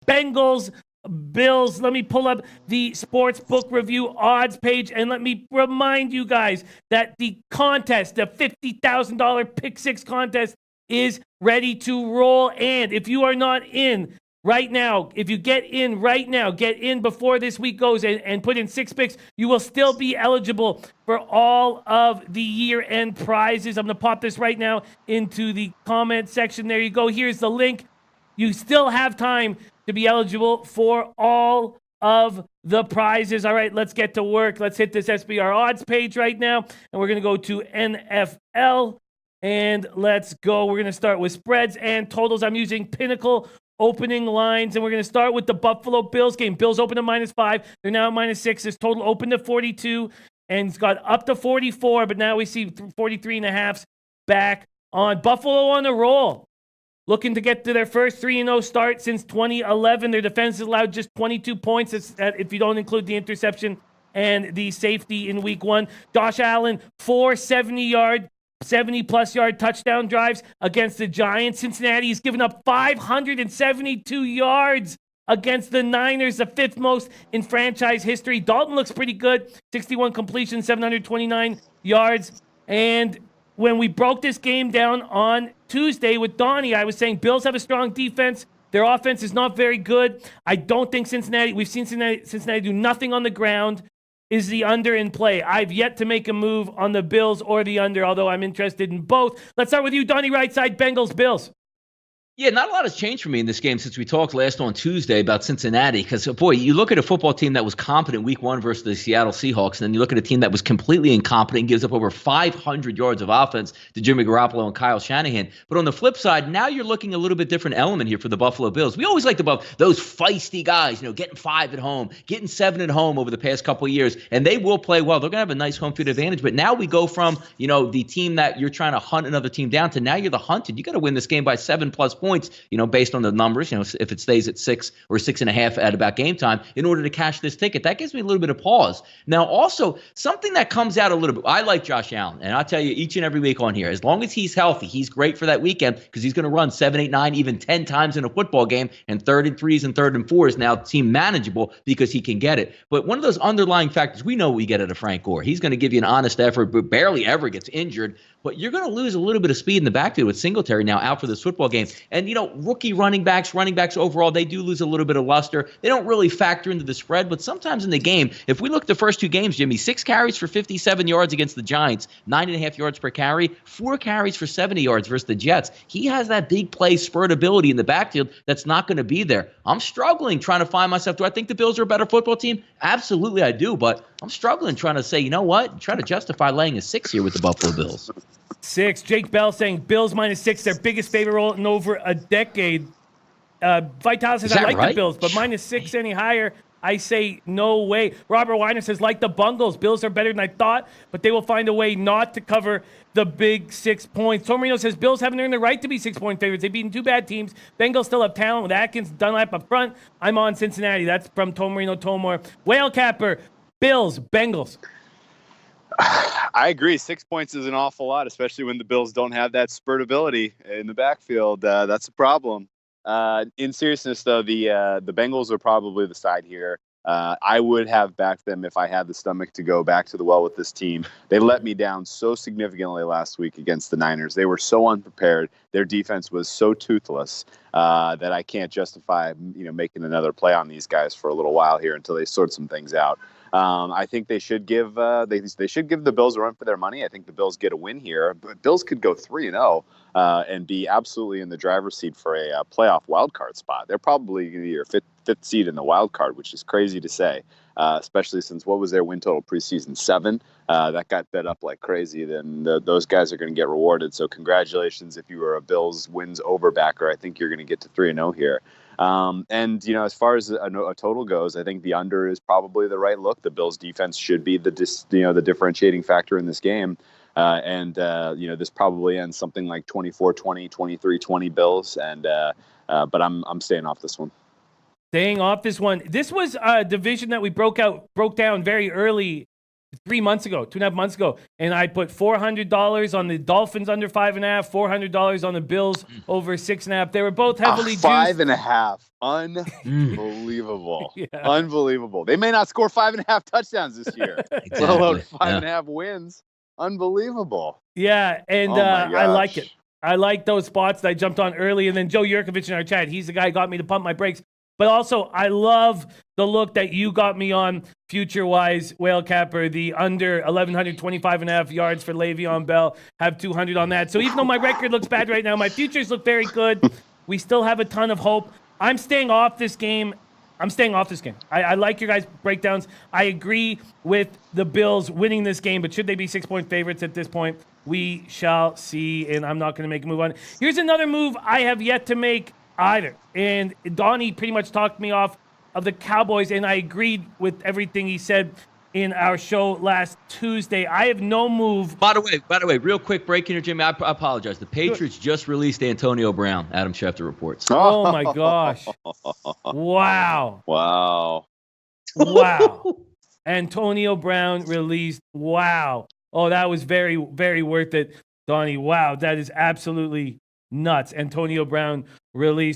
Bengals, Bills. Let me pull up the Sportsbook review odds page, and let me remind you guys that the contest, the $50,000 Pick Six contest, is ready to roll. And if you are not in right now, if you get in right now, get in before this week goes and put in 6 picks, you will still be eligible for all of the year-end prizes. I'm going to pop this right now into the comment section. There you go. Here's the link. You still have time to be eligible for all of the prizes. All right, let's get to work. Let's hit this SBR odds page right now, and we're going to go to NFL, and let's go. We're going to start with spreads and totals. I'm using Pinnacle opening lines, and we're going to start with the Buffalo Bills game. Bills open to -5. They're now at -6. This total open to 42, and it's got up to 44, but now we see 43.5 back on. Buffalo on a roll, looking to get to their first 3-0 start since 2011. Their defense has allowed just 22 points if you don't include the interception and the safety in week 1. Josh Allen, 4 70-plus yard touchdown drives against the Giants. Cincinnati has given up 572 yards against the Niners, the 5th most in franchise history. Dalton looks pretty good. 61 completions, 729 yards. And when we broke this game down on Tuesday with Donnie, I was saying Bills have a strong defense. Their offense is not very good. I don't think we've seen Cincinnati do nothing on the ground. Is the under in play? I've yet to make a move on the Bills or the under, although I'm interested in both. Let's start with you, Donnie, right side, Bengals, Bills. Yeah, not a lot has changed for me in this game since we talked last on Tuesday about Cincinnati. Because, boy, you look at a football team that was competent week 1 versus the Seattle Seahawks, and then you look at a team that was completely incompetent and gives up over 500 yards of offense to Jimmy Garoppolo and Kyle Shanahan. But on the flip side, now you're looking a little bit different element here for the Buffalo Bills. We always liked about those feisty guys, getting 5 at home, getting 7 at home over the past couple of years, and they will play well. They're going to have a nice home field advantage. But now we go from, the team that you're trying to hunt another team down to now you're the hunted. You got to win this game by 7+ points, based on the numbers, if it stays at 6 or 6.5 at about game time, in order to cash this ticket. That gives me a little bit of pause. Now, also, something that comes out a little bit, I like Josh Allen, and I'll tell you each and every week on here, as long as he's healthy, he's great for that weekend because he's going to run 7, 8, 9, even 10 times in a football game, and 3rd and 3s and 3rd and 4s now seem manageable because he can get it. But one of those underlying factors, we know what we get out of Frank Gore. He's going to give you an honest effort, but barely ever gets injured. But you're going to lose a little bit of speed in the backfield with Singletary now out for this football game. And, rookie running backs overall, they do lose a little bit of luster. They don't really factor into the spread, but sometimes in the game, if we look at the first 2 games, Jimmy, 6 carries for 57 yards against the Giants, 9.5 yards per carry, 4 carries for 70 yards versus the Jets. He has that big play spurt ability in the backfield that's not going to be there. I'm struggling trying to find myself. Do I think the Bills are a better football team? Absolutely I do, but I'm struggling trying to say, you know what? Try to justify laying a 6 here with the Buffalo Bills. 6. Jake Bell saying Bills -6, their biggest favorite role in over a decade. Vitalis says, I like the Bills, but -6 any higher, I say no way. Robert Weiner says, like the Bungles, Bills are better than I thought, but they will find a way not to cover the big 6 points. Tom Marino says, Bills haven't earned the right to be 6-point favorites. They've beaten 2 bad teams. Bengals still have talent with Atkins, Dunlap up front. I'm on Cincinnati. That's from Tom Marino, Tomar. Whale Capper, Bills, Bengals. I agree. 6 points is an awful lot, especially when the Bills don't have that spurt ability in the backfield. That's a problem. In seriousness, though, the Bengals are probably the side here. I would have backed them if I had the stomach to go back to the well with this team. They let me down so significantly last week against the Niners. They were so unprepared. Their defense was so toothless that I can't justify, making another play on these guys for a little while here until they sort some things out. I think they should give they should give the Bills a run for their money. I think the Bills get a win here, but Bills could go 3-0 and be absolutely in the driver's seat for a playoff wild card spot. They're probably your fifth seed in the wild card, which is crazy to say, especially since what was their win total preseason? 7. That got bet up like crazy. Then those guys are going to get rewarded. So congratulations if you were a Bills wins over backer. I think you're going to get to 3-0 here. And, as far as a total goes, I think the under is probably the right look. The Bills defense should be the differentiating factor in this game. This probably ends something like 24-20, 23-20 Bills. But I'm staying off this one. Staying off this one. This was a division that we broke down very early 2.5 months ago, and I put $400 on the Dolphins under 5.5, $400 on the Bills over 6.5. They were both heavily juiced. 5.5. Unbelievable. Yeah. Unbelievable. They may not score 5.5 touchdowns this year, Exactly. let alone 5.5 wins. Unbelievable. Yeah, and Oh my I like gosh. it. I like those spots that I jumped on early, and then Joe Yurkovich in our chat, he's the guy who got me to pump my brakes. But also, I love the look that you got me on future-wise, Whale Capper, the under 1,125.5 yards for Le'Veon Bell, have 200 on that. So even though my record looks bad right now, my futures look very good. We still have a ton of hope. I'm staying off this game. I like your guys' breakdowns. I agree with the Bills winning this game, but should they be 6-point favorites at this point? We shall see, and I'm not going to make a move on it. Here's another move I have yet to make either. And Donnie pretty much talked me off of the Cowboys, and I agreed with everything he said in our show last Tuesday. I have no move. By the way, real quick break here, Jimmy. I apologize. The Patriots just released Antonio Brown. Adam Schefter reports. Oh my gosh. Wow. Wow. Wow. Antonio Brown released. Wow. Oh, that was very, very worth it, Donnie. Wow. That is absolutely nuts. Antonio Brown released.